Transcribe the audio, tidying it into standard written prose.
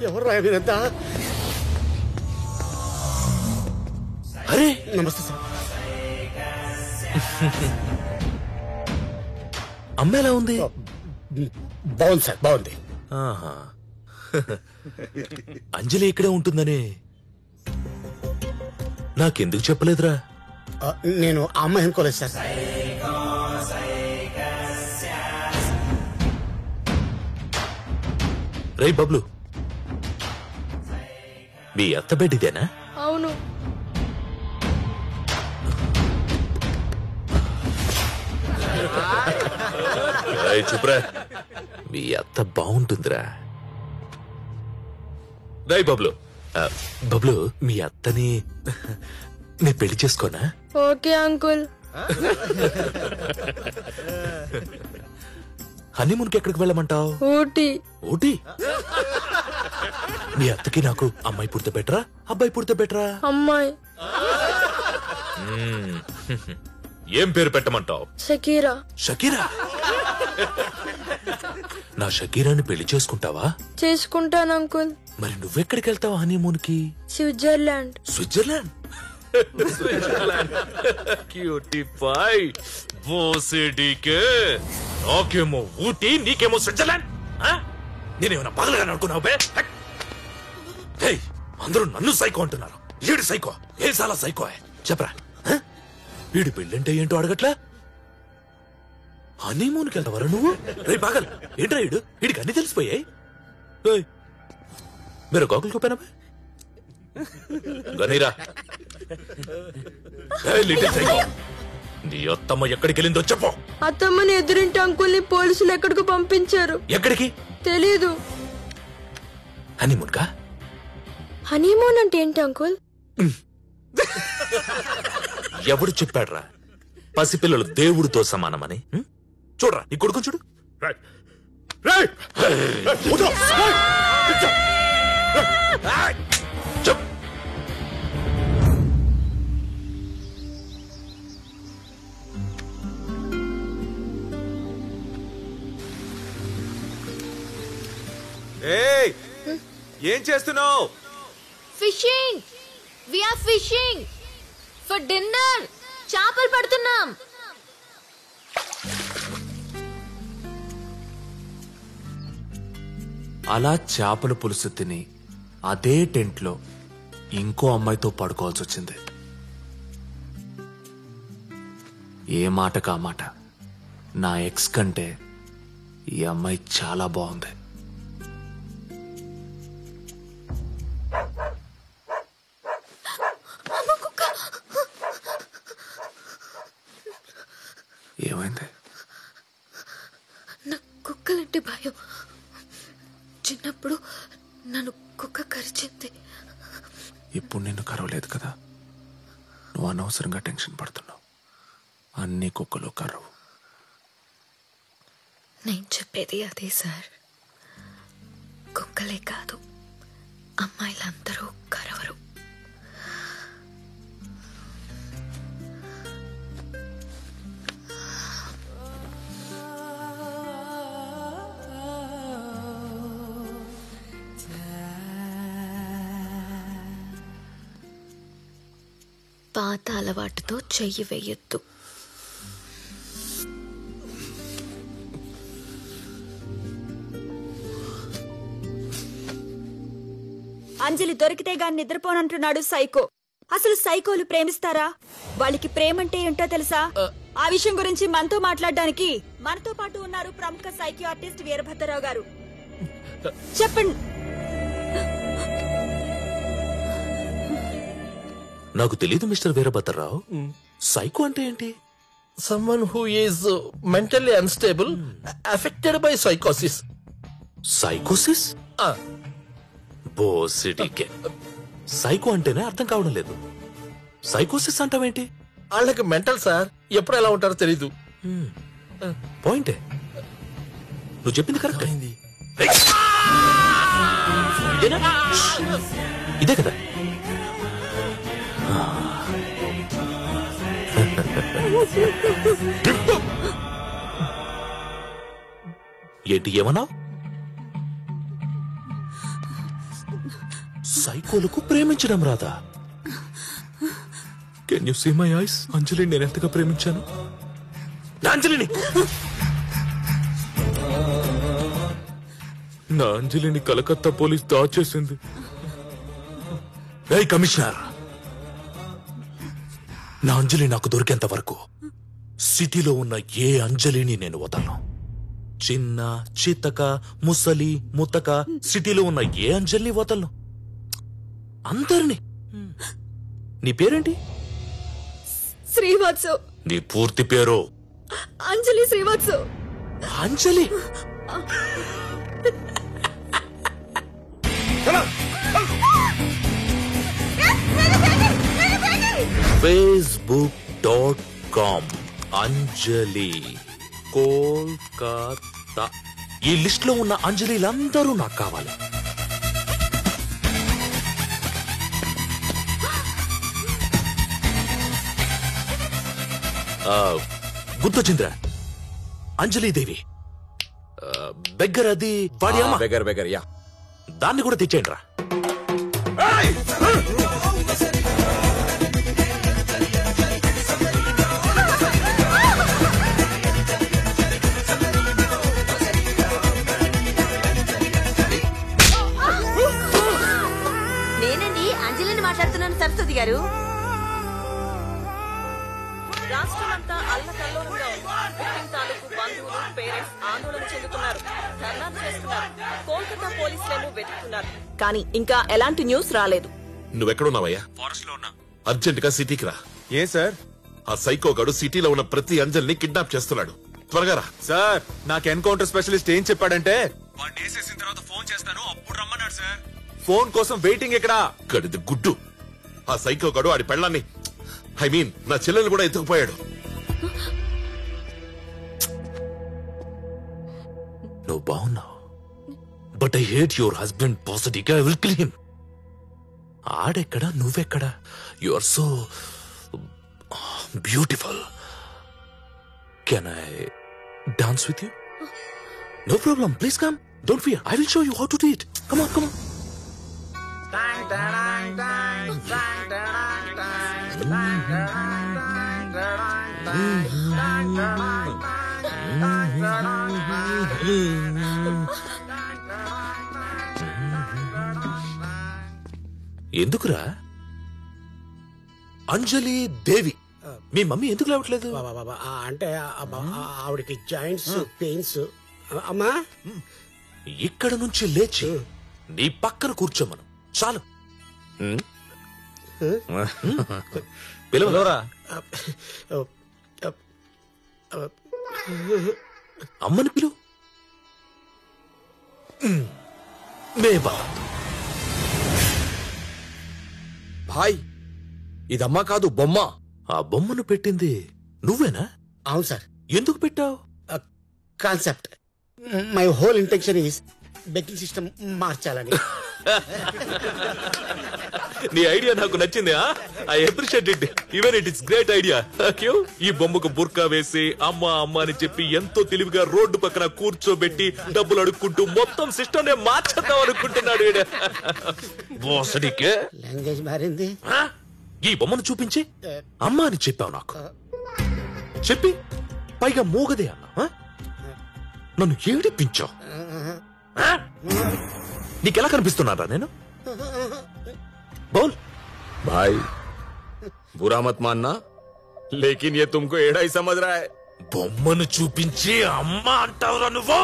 ఎవరు రాయనంత? అరే నమస్తే సార్. అమ్మ ఎలా ఉంది? బాగుంది సార్, బాగుంది. అంజలి ఇక్కడే ఉంటుందని నాకెందుకు చెప్పలేదురా? నేను ఆ అమ్మాయి అనుకోలేదు సార్. రేయ్ బబ్లు, మీ అత్త బిడ్డదేనా? అవును. చెప్పురా, మీ అత్త బాగుంటుందిరా. రేయ్ బబ్లు, బబ్లు మీ అత్తని నీ పెళ్లి చేసుకోనా? Okay uncle. హనీమూన్కి ఎక్కడికి వెళ్ళమంటావు? ఊటీ. ఊటీ? మీ అత్తకి నాకు అమ్మాయి పుడితే బెటరా, అబ్బాయి పుడితే బెటరా? అమ్మాయి. ఏం పేరు పెట్టమంటావు? షకీరా. షకీరా? నా షకీరాని పెళ్లి చేసుకుంటావా? చేసుకుంటాను అంకుల్. మరి నువ్వెక్కడికి వెళ్తావు హనీమూన్ కి? స్విట్జర్లాండ్. స్విట్జర్లాండ్? క్యూటిఫై బోసిడీకే. నాకేమో ఊటీ, నీకేమో స్విట్జర్లాండ్. నేనేమన్నా పగలగా అనుకున్నావు బే? అందరూ నన్ను సైకో అంటున్నారు. ఏడు సైకో? ఏ సాలా సైకో చెప్పరా? వీడి పెళ్ళంటే ఏంటో అడగట్లా? హనీమూన్కి వెళ్తావరా నువ్వు? రే పాగల్, ఏంట్రా వీడు? వీడికి అన్ని తెలిసిపోయాయి. మీరు గోకుల్ కోపేనా గనీరా? నీ అత్తమ్మ ఎక్కడికి వెళ్ళిందో చెప్పు. అత్తమ్మని ఎదురింటి అంకుల్ని పోలీసులు ఎక్కడికి పంపించారు. ఎక్కడికి? తెలీదు. హనీమూన్ కా? హనీమూన్ అంటే ఏంటి అంకుల్? ఎవడు చెప్పాడ్రా పసిపిల్లలు దేవుడితో సమానమని? చూడరా నీ కొడుకుని చూడు. ఏం చేస్తున్నావు? Fishing. We are fishing for dinner. చేపలు పడుతున్నాం. అలా చేపల పులుసు తిని అదే టెంట్ లో ఇంకో అమ్మాయితో పడుకోవాల్సి వచ్చింది. ఏ మాటకా మాట, నా ఎక్స్ కంటే ఈ అమ్మాయి చాలా బాగుంది. ఏమైంది? నా కుక్కలంటే భయం. చిన్నప్పుడు నన్ను కుక్క కరిచింది. ఇప్పుడు నిన్ను కరవలేదు కదా, నువ్వు అనవసరంగా టెన్షన్ పడుతున్నావు. అన్ని కుక్కలు కరవు. నేను చెప్పేది అదే సార్. కుక్కలే కాదు, అమ్మాయిలందరూ కరవరు. పాత అలవాటుతో చెయ్యి వేయొద్దు. అంజలి దొరికితే గాని నిద్రపోనంటున్నాడు సైకో. అసలు సైకోలు ప్రేమిస్తారా? వాళ్ళకి ప్రేమంటే ఏంటో తెలుసా? ఆ విషయం గురించి మనతో మాట్లాడడానికి మనతో పాటు ఉన్నారు ప్రముఖ సైకియాట్రిస్ట్ వీరభద్రరావు గారు. చెప్పండి. నాకు తెలీదు మిస్టర్ వీరభద్రరావు. సైకో అంటే ఏంటి? Someone who is mentally unstable, affected by psychosis. సైకోసిస్? బోసిడీకే. సైకో అంటేనే అర్థం కావడం లేదు. సైకోసిస్ అంటావేంటి? వాళ్ళకి మెంటల్ సార్, ఎప్పుడు ఎలా ఉంటారో తెలీదు. పాయింటే, నువ్వు చెప్పింది కరెక్ట్ అయింది. ఇదే కదా? ఏంటి ఏమన్నావు? సైకోలకు ప్రేమించడం రాదా? Can you see my eyes? అంజలిని నేను ఎంతగా ప్రేమించాను. నా అంజలిని నా అంజలిని కలకత్తా పోలీస్ దాచేసింది. ఏయ్ కమిషనర్, నా అంజలి నాకు దొరికేంత వరకు సిటీలో ఉన్న ఏ అంజలిని నేను వదలను. చిన్న, చితక, ముసలి, ముతక సిటీలో ఉన్న ఏ అంజలిని వదలను. అందరినీ. నీ పేరేంటి? శ్రీవాత్సు. నీ పూర్తి పేరు? అంజలి శ్రీవాత్సు. అంజలి? facebook.com అంజలి కోల్కతా. ఈ లిస్ట్ లో ఉన్న అంజలిలందరూ నాకు కావాలి. గుర్తొచ్చిందిరా, అంజలిదేవి బెగ్గర్, అది వాడి అమ్మ. Beggar yeah. దాన్ని కూడా తెచ్చేయండి రా. నేనండి అంజలిని మాట్లాడుతున్నాను సరస్వతి గారు. రాష్ట్రమంతా అల్లకల్లోలంగా ఉంది. విక్టిమ్ తాలూకు బంధువులు, పేరెంట్స్ ఆందోళన చెందుతున్నారు, ధర్నాలు చేస్తున్నారు. కోల్కతా పోలీసులేమో వెతుకుతున్నారు, కానీ ఇంకా ఎలాంటి న్యూస్ రాలేదు. నువ్వెక్కడున్నావయ్యా? ఫారెస్ట్ లో ఉన్నా. అర్జెంట్ గా సిటీకి రా. ఏ సార్? ఆ సైకో గడు సిటీలో ఉన్న ప్రతి అంజలిని కిడ్నాప్ చేస్తున్నాడు. త్వరగా రా. సార్, నాకు ఎన్కౌంటర్ స్పెషలిస్ట్ ఏం చెప్పాడంటే వాడిని వేసేసిన తర్వాత ఫోన్ చేస్తాను, అప్పుడు రమ్మన్నాడు సార్. ఫోన్ కోసం వెయిటింగ్ ఎక్కడా? గడిది గుడ్డు. ఆ సైకో గడు ఆడి పెళ్ళాన్ని, ఐ మీన్ నా చెల్లెలు కూడా ఎత్తుకుపోయాడు. నువ్వు బాగున్నావు, but I hate your husband పాజిటివ్గా. I will kill him. ఆడెక్కడా, నువ్వెక్కడా? You are so beautiful. Can I dance with you? No problem, please come. Don't fear, I will show you how to do it. Come on, come on. ఎందుకురా? అంజలి దేవి, మీ mummy ఎందుకు లేవట్లేదు? అంటే ఆవిడకి joints pains. అమ్మా, ఇక్కడ నుంచి లేచి నీ పక్కన కూర్చోమను చాలు. పిలవరా? అమ్మని పిలు. మేబా భాయ్, ఇదమ్మా కాదు, బొమ్మ. ఆ బొమ్మను పెట్టింది నువ్వేనా? అవును సార్. ఎందుకు పెట్టావు? Concept, my whole intention is banking system మార్చాలని. నీ ఐడియా నాకు నచ్చింది. I appreciate it. Even it is great idea. ఈ బొమ్మకు బుర్కా వేసి అమ్మ అమ్మ అని చెప్పి ఎంతో తెలివిగా రోడ్డు పక్కన కూర్చోబెట్టి డబ్బులు అడుక్కుంటూ మొత్తం సిస్టమ్ నే మార్చేద్దాం అనుకుంటున్నాడు. లాంగ్వేజ్ మారింది. ఈ బొమ్మను చూపించి అమ్మ అని చెప్పావు నాకు. చెప్పి పైగా మూగదే అన్నా. నన్ను ఏడిపించావు. నీకెలా కనిపిస్తున్నారా నేను? बोल भाई, बुरा मत मानना, लेकिन ये तुमको एड़ा ही समझ रहा है. బొమ్మను చూపించి అమ్మ అంటావురా నువ్వు?